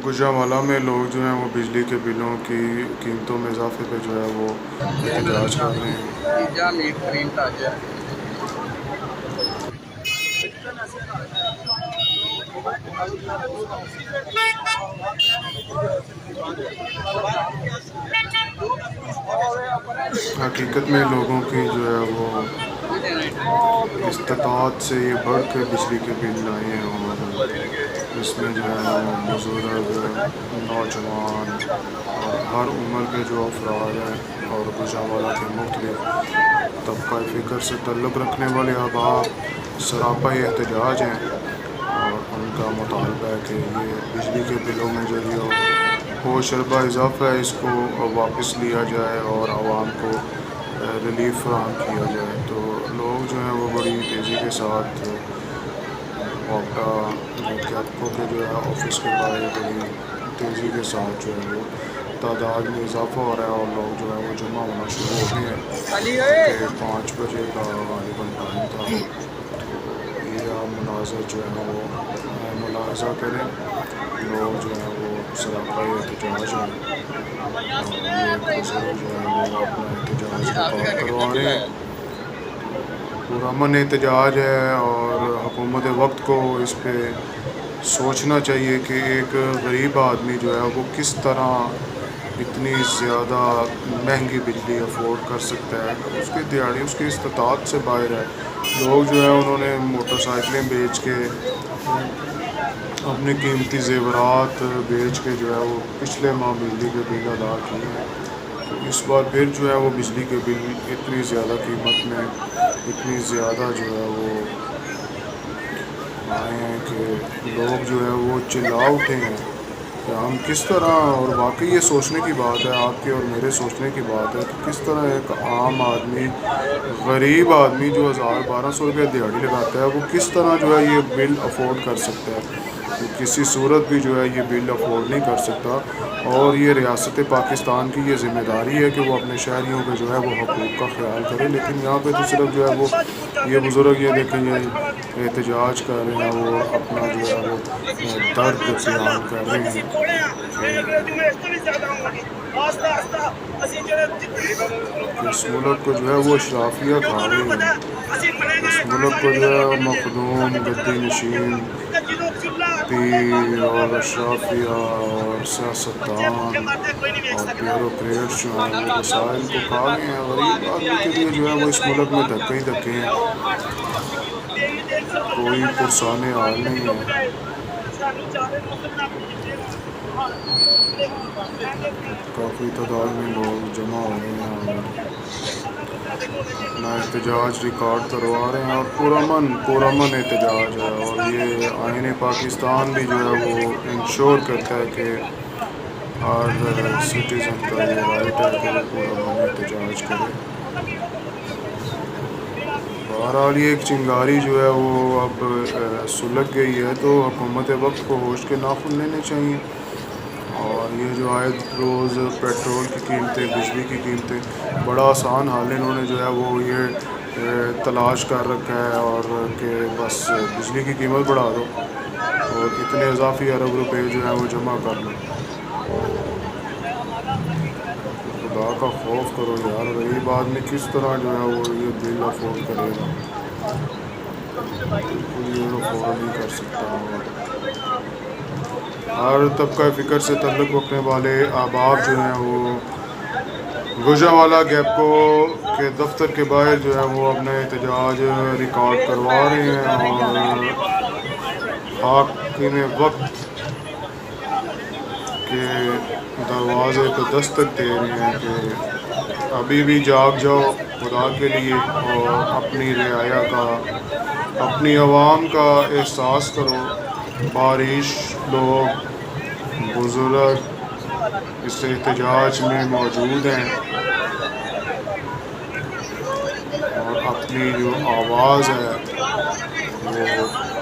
گوجرانوالہ میں لوگ جو ہیں وہ بجلی کے بلوں کی قیمتوں میں اضافے پہ جو ہے وہ احتجاج کر رہے ہیں۔ پیزا میٹ کریم تازہ حقیقت میں لوگوں کی جو ہے وہ استطاعت سے یہ بڑھ کے بجلی کے بل آئے ہیں، اور اس میں جو ہے وہ بزرگ، نوجوان اور ہر عمر کے جو افراد ہیں اور گوجرانوالہ کے مختلف طبقہ فکر سے تعلق رکھنے والے احباب سراپا احتجاج ہیں، اور ان کا مطالبہ ہے کہ یہ بجلی کے بلوں میں جو یہ ہو شربہ اضافہ ہے اس کو واپس لیا جائے اور عوام کو ریلیف فراہم کیا جائے۔ تو لوگ جو ہیں وہ بڑی تیزی کے ساتھ واپڈا کیپکو کے جو ہے آفس کے باہر بڑی تیزی کے ساتھ جو ہے وہ تعداد میں اضافہ ہو رہا ہے، اور لوگ جو ہے وہ جمع ہونا شروع ہو گئے ہیں کہ 5 بجے کا غالباً ٹائم تھا۔ تو یہ آپ مناظر جو ہے وہ ملاحظہ کریں، لوگ جو ہیں وہ سراپا احتجاج ہیں، اور یہ ایک بزرگ جو ہے وہ اپنا احتجاج ریکارڈ کروا رہے ہیں۔ پرامن احتجاج ہے، اور حکومت وقت کو اس پہ سوچنا چاہیے کہ ایک غریب آدمی جو ہے وہ کس طرح اتنی زیادہ مہنگی بجلی افورڈ کر سکتا ہے۔ اس کی دیہڑی اس کی استطاعت سے باہر ہے۔ لوگ جو ہے انہوں نے موٹر سائیکلیں بیچ کے، اپنے قیمتی زیورات بیچ کے جو ہے وہ پچھلے ماہ بجلی کے بل ادا کیے ہیں۔ تو اس بار پھر جو ہے وہ بجلی کے بل اتنی زیادہ قیمت میں اتنی زیادہ جو ہے وہ آئے ہیں کہ لوگ جو ہے وہ چلا اٹھے ہیں کہ ہم کس طرح، اور واقعی یہ سوچنے کی بات ہے، آپ کے اور میرے سوچنے کی بات ہے کہ کس طرح ایک عام آدمی، غریب آدمی جو 1200 روپے دیہڑی لگاتا ہے، وہ کس طرح جو ہے یہ بل افورڈ کر سکتا ہے۔ وہ کسی صورت بھی جو ہے یہ بل افورڈ نہیں کر سکتا، اور یہ ریاست پاکستان کی یہ ذمہ داری ہے کہ وہ اپنے شہریوں کے جو ہے وہ حقوق کا خیال کرے۔ لیکن یہاں پہ تو صرف جو ہے وہ یہ بزرگ یہ دیکھیں یہ احتجاج کر رہے ہیں، وہ اپنا جو ہے وہ درد بیان کر رہے ہیں کہ اس ملک کو جو ہے وہ اشرافیہ کھا رہی ہے، اس ملک کو جو ہے مخدوم، گدی نشین، پیر اور اشرافیہ اور سیاستدان اور بیوروکریٹس جو ہیں وہ وسائل کو کھا گئے ہیں۔ غریب آدمی کے لیے جو ہے وہ اس ملک میں دھکے ہی دھکے ہیں، کوئی پرسان حال نہیں ہے۔ کافی تعداد میں لوگ جمع ہو رہے ہیں اور اپنا احتجاج ریکارڈ کروا رہے ہیں، اور پرامن احتجاج ہے، اور یہ آئین پاکستان بھی جو ہے وہ انشور کرتا ہے کہ ہر سٹیزن کا یہ رائٹ ہے کہ وہ پرامن احتجاج کرے۔ بہرحال یہ ایک چنگاری جو ہے وہ اب سلگ گئی ہے، تو حکومت وقت کو ہوش کے ناخن لینے چاہیے، اور یہ جو آئے روز پیٹرول کی قیمتیں، بجلی کی قیمتیں، بڑا آسان حال انہوں نے جو ہے وہ یہ تلاش کر رکھا ہے، اور کہ بس بجلی کی قیمت بڑھا دو اور اتنے اضافی ارب روپے جو ہیں وہ جمع کر لو۔ خدا کا خوف کرو یار، غریب آدمی کس طرح جو ہے وہ یہ بل افورڈ کرے گا؟ بالکل یہ افورڈ نہیں کر سکتا، اور ہر طبقہ فکر سے تعلق رکھنے والے احباب جو ہیں وہ گوجرانوالہ گیپکو کے دفتر کے باہر جو ہے وہ اپنا احتجاج ریکارڈ کروا رہے ہیں، اور حاکم وقت کے دروازے پہ دستک دے رہے ہیں کہ ابھی بھی جاگ جاؤ خدا کے لیے، اور اپنی رعایا کا، اپنی عوام کا احساس کرو۔ بارش لوگ، بزرگ اس احتجاج میں موجود ہیں، اور اپنی جو آواز ہے وہ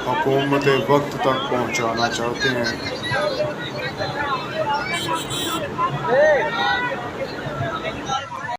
حکومت وقت تک پہنچانا چاہتے ہیں۔